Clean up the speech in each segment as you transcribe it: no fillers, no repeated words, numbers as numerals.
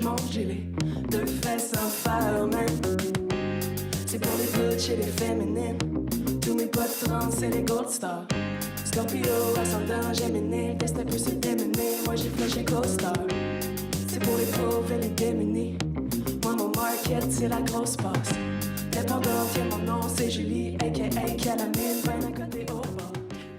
monte, j'ai les deux fesses enfermées. C'est pour les butch et les féminines. Tous mes potes trans, c'est les gold stars. Scorpio, ascendant, Gemini, veste un peu c'est démené. Moi j'ai flashé co-star. C'est pour les pauvres et les démunis. Moi mon market, c'est la grosse passe. Dépendante, y'a mon nom, c'est Julie, a.k.a. Calamine, ben à côté au bord.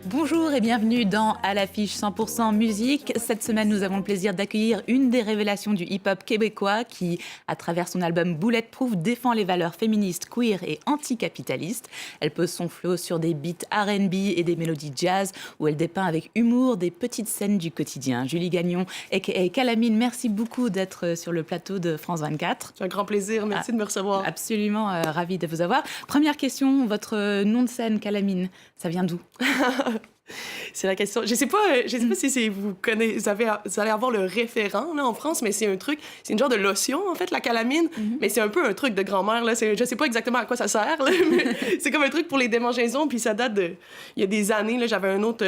Bonjour et bienvenue dans À l'affiche 100% musique. Cette semaine, nous avons le plaisir d'accueillir une des révélations du hip-hop québécois qui, à travers son album Bulletproof, défend les valeurs féministes, queer et anticapitalistes. Elle pose son flow sur des beats R&B et des mélodies jazz où elle dépeint avec humour des petites scènes du quotidien. Julie Gagnon, a.k.a. Calamine, merci beaucoup d'être sur le plateau de France 24. C'est un grand plaisir, merci de me recevoir. Absolument, ravie de vous avoir. Première question, votre nom de scène, Calamine, ça vient d'où? C'est la question. Je sais pas si vous connaissez, vous allez avoir le référent là, en France, mais c'est un truc, c'est une genre de lotion en fait, la calamine, mais c'est un peu un truc de grand-mère là. Je sais pas exactement à quoi ça sert, là, mais c'est comme un truc pour les démangeaisons, puis ça date de, il y a des années là, j'avais un autre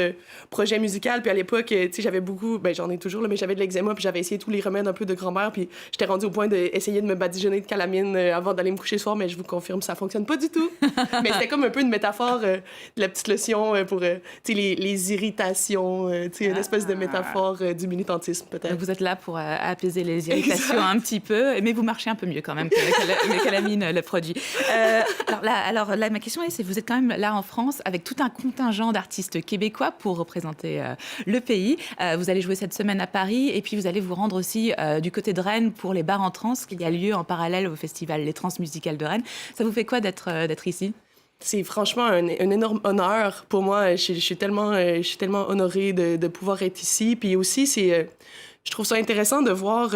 projet musical, puis à l'époque, tu sais, j'avais beaucoup, ben j'en ai toujours là, mais j'avais de l'eczéma, puis j'avais essayé tous les remèdes un peu de grand-mère, puis j'étais rendue au point d'essayer de me badigeonner de calamine avant d'aller me coucher ce soir, mais je vous confirme, ça fonctionne pas du tout. Mais c'était comme un peu une métaphore de la petite lotion pour, tu sais, les irritations, tu sais, une espèce de métaphore du militantisme, peut-être. Donc vous êtes là pour apaiser les irritations un petit peu, mais vous marchez un peu mieux quand même que Calamine le produit. Alors là, ma question est, vous êtes quand même là en France avec tout un contingent d'artistes québécois pour représenter le pays. Vous allez jouer cette semaine à Paris et puis vous allez vous rendre aussi du côté de Rennes pour les bars en trans qui a lieu en parallèle au festival Les Trans Musicales de Rennes. Ça vous fait quoi d'être ici? C'est franchement un énorme honneur pour moi. Je suis tellement honorée de pouvoir être ici. Puis aussi, je trouve ça intéressant de voir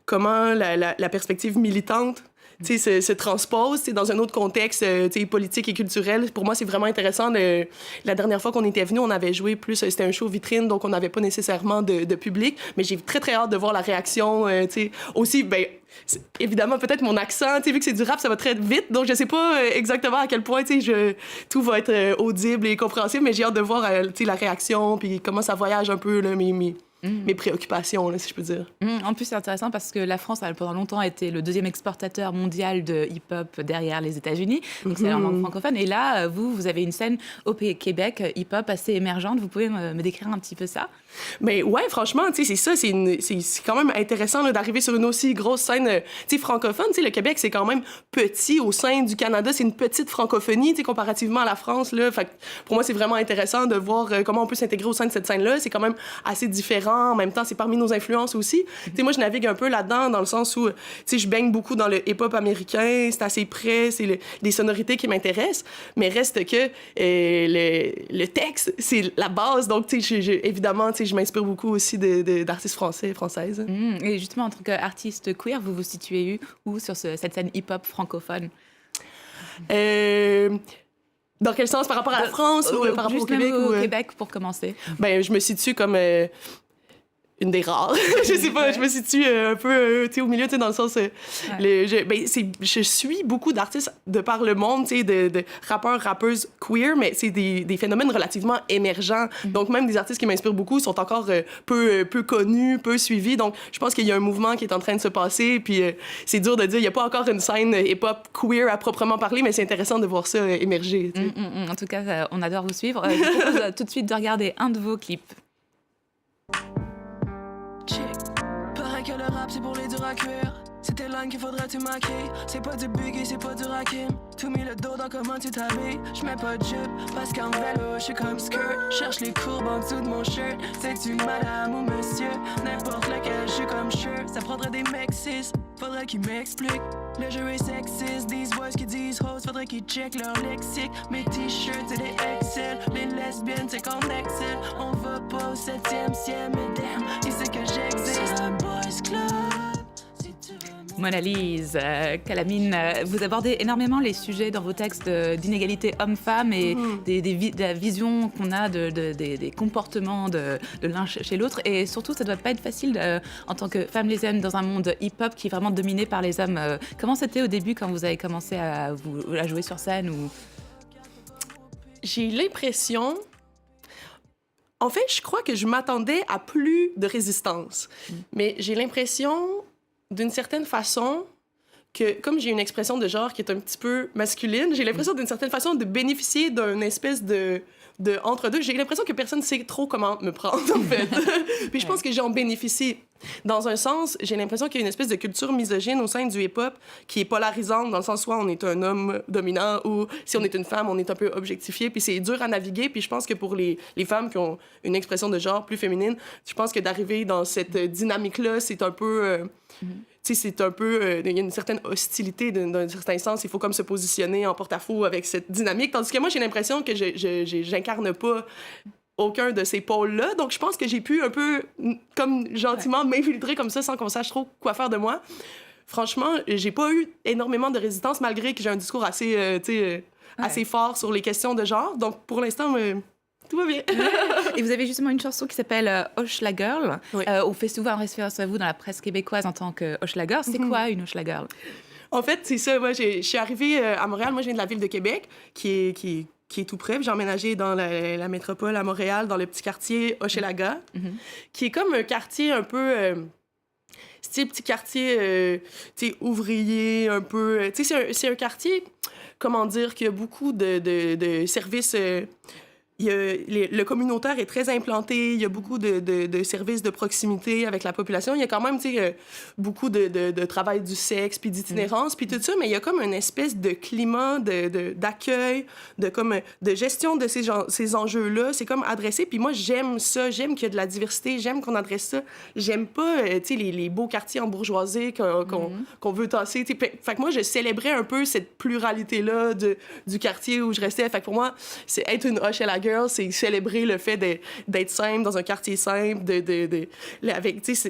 comment la perspective militante se transpose dans un autre contexte politique et culturel. Pour moi, c'est vraiment intéressant. La dernière fois qu'on était venus, on avait joué plus... C'était un show vitrine, donc on n'avait pas nécessairement de public. Mais j'ai très, très hâte de voir la réaction. Aussi, ben, évidemment, peut-être mon accent, vu que c'est du rap, ça va très vite. Donc, je sais pas exactement à quel point tout va être audible et compréhensible, mais j'ai hâte de voir la réaction puis comment ça voyage un peu, là, mes préoccupations, là, si je peux dire. En plus, c'est intéressant parce que la France a pendant longtemps été le deuxième exportateur mondial de hip-hop derrière les États-Unis. Donc, c'est en langue francophone. Et là, vous avez une scène au Québec hip-hop assez émergente. Vous pouvez me décrire un petit peu ça? Mais ouais, franchement, c'est ça. C'est quand même intéressant là, d'arriver sur une aussi grosse scène francophone. Le Québec, c'est quand même petit au sein du Canada. C'est une petite francophonie comparativement à la France. Là. Fait que pour moi, c'est vraiment intéressant de voir comment on peut s'intégrer au sein de cette scène-là. C'est quand même assez différent. En même temps, c'est parmi nos influences aussi. Moi, je navigue un peu là-dedans dans le sens où je baigne beaucoup dans le hip-hop américain. C'est assez près. C'est des sonorités qui m'intéressent. Mais reste que le texte, c'est la base. Donc, évidemment, je m'inspire beaucoup aussi d'artistes français et françaises. Et justement, en tant qu'artiste queer, vous vous situez où sur cette scène hip-hop francophone? Dans quel sens? Par rapport à la France ou par rapport au Québec? Au Québec, pour commencer. Ben, je me situe comme... une des rares. Je sais pas, je me situe un peu au milieu, dans le sens... je suis beaucoup d'artistes de par le monde, de rappeurs, rappeuses queer, mais c'est des phénomènes relativement émergents. Donc, même des artistes qui m'inspirent beaucoup sont encore peu connus, peu suivis. Donc, je pense qu'il y a un mouvement qui est en train de se passer, puis c'est dur de dire, il n'y a pas encore une scène hip-hop queer à proprement parler, mais c'est intéressant de voir ça émerger. En tout cas, on adore vous suivre. Je vous propose tout de suite de regarder un de vos clips. Pareil que le rap, c'est pour les durs à cuire. C'est tes langues qu'il faudrait te maquer. C'est pas du Biggie, c'est pas du Rakim. Tout mis le dos dans comment tu t'habilles. J'mets pas de jupe parce qu'en vélo, j'suis comme skirt. Cherche les courbes en dessous de mon shirt. C'est-tu madame ou monsieur? N'importe lequel, j'suis comme shirt. Ça prendrait des mecs cis, faudrait qu'ils m'expliquent. Le jeu est sexiste, these boys qui disent hoes, faudrait qu'ils check leur lexique. Mes t-shirts, c'est des XL. Les lesbiennes, c'est qu'on excelle. On va pas au 7e ciel, mais damn, il sait que j'existe. C'est un boys club. Mona Lise, Calamine, vous abordez énormément les sujets dans vos textes d'inégalité homme-femme et de la vision qu'on a des comportements de l'un chez l'autre. Et surtout, ça ne doit pas être facile en tant que femme lesbienne dans un monde hip-hop qui est vraiment dominé par les hommes. Comment c'était au début quand vous avez commencé à jouer sur scène ou... J'ai l'impression... En fait, je crois que je m'attendais à plus de résistance. Mais j'ai l'impression d'une certaine façon, que comme j'ai une expression de genre qui est un petit peu masculine, j'ai l'impression d'une certaine façon de bénéficier d'une espèce de entre-deux. J'ai l'impression que personne ne sait trop comment me prendre, en fait. Puis je pense que j'en bénéficie. Dans un sens, j'ai l'impression qu'il y a une espèce de culture misogyne au sein du hip-hop qui est polarisante, dans le sens soit on est un homme dominant ou si on est une femme, on est un peu objectifié. Puis c'est dur à naviguer. Puis je pense que pour les femmes qui ont une expression de genre plus féminine, je pense que d'arriver dans cette dynamique-là, c'est un peu... Tu sais, c'est un peu... Il y a une certaine hostilité d'un certain sens. Il faut comme se positionner en porte-à-faux avec cette dynamique. Tandis que moi, j'ai l'impression que j'incarne pas aucun de ces pôles-là. Donc, je pense que j'ai pu un peu, comme gentiment, m'infiltrer comme ça sans qu'on sache trop quoi faire de moi. Franchement, j'ai pas eu énormément de résistance malgré que j'ai un discours assez, assez fort sur les questions de genre. Donc, pour l'instant... tout va bien. Et vous avez justement une chanson qui s'appelle Hochla Girl. Oui. On fait souvent référence à vous dans la presse québécoise en tant que Hochla Girl. C'est quoi une Hochla Girl? En fait, c'est ça. Moi, je suis arrivée à Montréal. Moi, je viens de la ville de Québec, qui est tout près. J'ai emménagé dans la métropole à Montréal, dans le petit quartier Hochelaga, qui est comme un quartier un peu... style petit quartier ouvrier, un peu... c'est un quartier, comment dire, qui a beaucoup de services... le communautaire est très implanté, il y a beaucoup de services de proximité avec la population. Il y a quand même beaucoup de travail du sexe, puis d'itinérance, puis tout ça, mais il y a comme une espèce de climat d'accueil, de gestion de ces enjeux-là. C'est comme adressé, puis moi, j'aime ça, j'aime qu'il y a de la diversité, j'aime qu'on adresse ça. J'aime pas les beaux quartiers embourgeoisés qu'on veut tasser. Fait que moi, je célébrais un peu cette pluralité-là du quartier où je restais. Fait que pour moi, c'est être une Hochelaga Girl, c'est célébrer le fait d'être simple dans un quartier simple,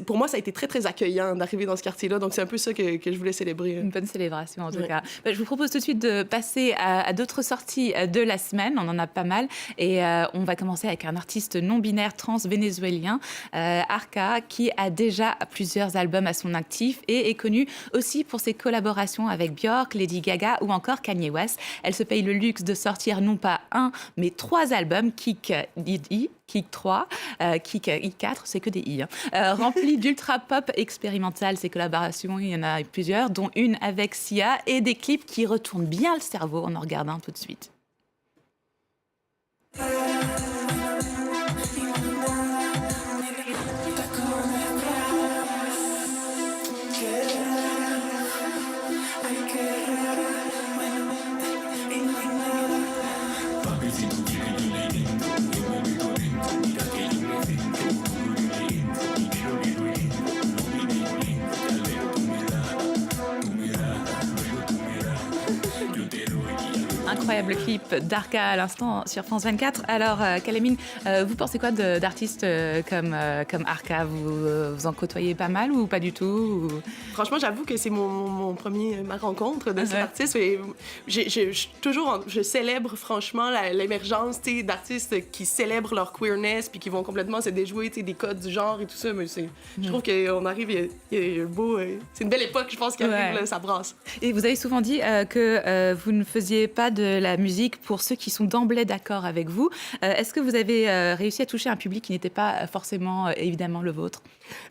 pour moi, ça a été très, très accueillant d'arriver dans ce quartier-là, donc c'est un peu ça que je voulais célébrer. Une bonne célébration, en tout cas. Je vous propose tout de suite de passer à d'autres sorties de la semaine, on en a pas mal, et on va commencer avec un artiste non-binaire trans-vénézuélien, Arca, qui a déjà plusieurs albums à son actif et est connu aussi pour ses collaborations avec Björk, Lady Gaga ou encore Kanye West. Elle se paye le luxe de sortir non pas un, mais 3 albums, Kick I, Kick 3, Kick I4, c'est que des I, remplis d'ultra-pop expérimental. Ces collaborations, il y en a plusieurs, dont une avec Sia, et des clips qui retournent bien le cerveau. On en regarde un tout de suite. Incroyable clip d'Arca à l'instant sur France 24. Alors, Kalamine, vous pensez quoi d'artistes comme Arca? Vous en côtoyez pas mal ou pas du tout? Franchement, j'avoue que c'est ma rencontre de cet artiste. Je célèbre franchement l'émergence d'artistes qui célèbrent leur queerness puis qui vont complètement se déjouer des codes du genre et tout ça. Mais je trouve qu'on arrive, il y a un beau... c'est une belle époque, je pense, qui arrive, là, ça brasse. Et vous avez souvent dit que vous ne faisiez pas de la musique pour ceux qui sont d'emblée d'accord avec vous. Est-ce que vous avez réussi à toucher un public qui n'était pas forcément, évidemment, le vôtre?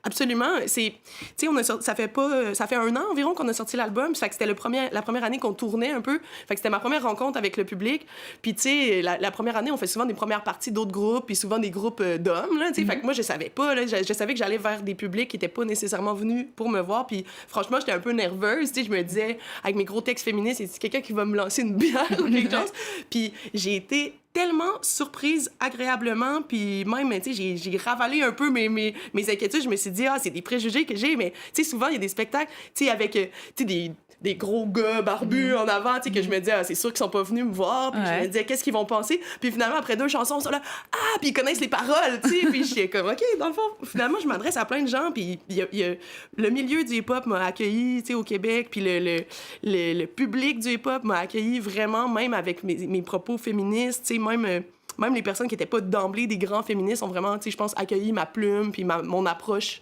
Absolument. Ça fait 1 an environ qu'on a sorti l'album. Ça fait que c'était la première année qu'on tournait un peu. Fait que c'était ma première rencontre avec le public. Puis, tu sais, la première année, on fait souvent des premières parties d'autres groupes, puis souvent des groupes d'hommes, là, tu sais. Fait que moi, je savais pas, là, je savais que j'allais vers des publics qui étaient pas nécessairement venus pour me voir. Puis, franchement, j'étais un peu nerveuse, tu sais. Je me disais, avec mes gros textes féministes, c'est quelqu'un qui va me lancer une bière ou quelque chose. Puis, j'ai été tellement surprise agréablement, puis même, tu sais, j'ai ravalé un peu mes inquiétudes. Je me suis dit, c'est des préjugés que j'ai, mais tu sais, souvent, il y a des spectacles, tu sais, avec, tu sais, des gros gars barbus en avant, tu sais, que je me disais, c'est sûr qu'ils sont pas venus me voir, puis je me disais, qu'est-ce qu'ils vont penser? Puis finalement, après 2 chansons, ils sont là, puis ils connaissent les paroles, tu sais, puis je suis comme, OK, dans le fond, finalement, je m'adresse à plein de gens, puis le milieu du hip-hop m'a accueilli, tu sais, au Québec, puis le public du hip-hop m'a accueilli vraiment, même avec mes propos féministes, tu sais, même les personnes qui n'étaient pas d'emblée des grands féministes ont vraiment, tu sais, je pense, accueilli ma plume puis mon approche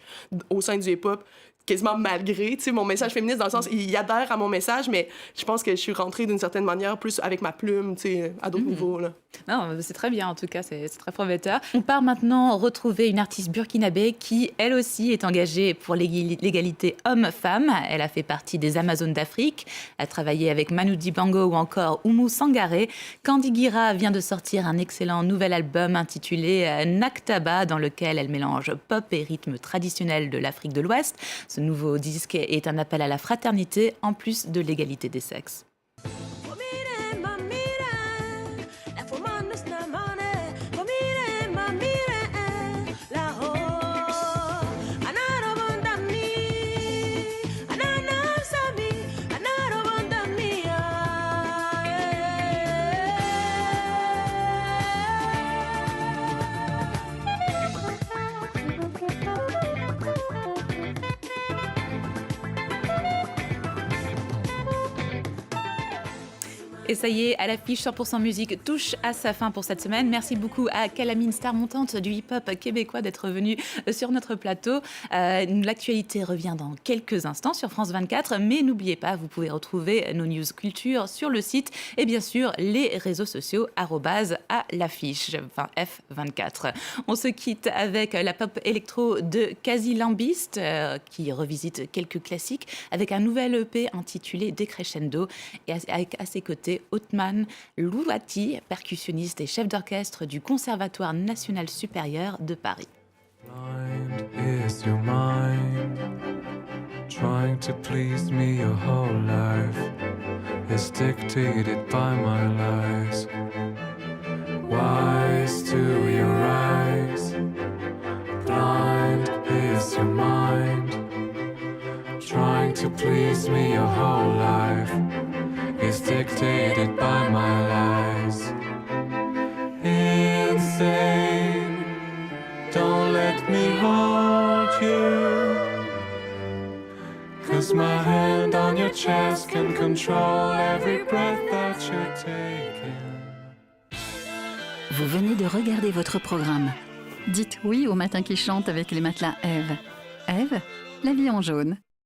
au sein du hip-hop quasiment malgré, tu sais, mon message féministe, dans le sens, il adhère à mon message, mais je pense que je suis rentrée d'une certaine manière plus avec ma plume, tu sais, à d'autres niveaux, là. Non, c'est très bien, en tout cas, c'est très prometteur. On part maintenant retrouver une artiste burkinabé qui, elle aussi, est engagée pour l'égalité homme-femme. Elle a fait partie des Amazones d'Afrique, a travaillé avec Manu Dibango ou encore Oumou Sangaré. Candy Guira vient de sortir un excellent nouvel album intitulé Naktaba, dans lequel elle mélange pop et rythme traditionnel de l'Afrique de l'Ouest. Ce nouveau disque est un appel à la fraternité, en plus de l'égalité des sexes. Et ça y est, à l'affiche 100% musique touche à sa fin pour cette semaine. Merci beaucoup à Calamine, star montante du hip-hop québécois, d'être venue sur notre plateau. L'actualité revient dans quelques instants sur France 24, mais n'oubliez pas, vous pouvez retrouver nos news culture sur le site et bien sûr les réseaux sociaux @à l'affiche, enfin F24. On se quitte avec la pop électro de Quasi Lambiste qui revisite quelques classiques avec un nouvel EP intitulé Decrescendo et avec à ses côtés Othman Louati, percussionniste et chef d'orchestre du Conservatoire national supérieur de Paris. Blind is your mind, trying to please me your whole life is dictated by my lies. Wise to your eyes, blind is your mind, trying to please me your whole life is dictated by my lies. Insane, don't let me hold you, 'cause my hand on your chest can control every breath that you're taking. Vous venez de regarder votre programme. Dites oui au matin qui chante avec les matelas Ève. Ève, la vie en jaune.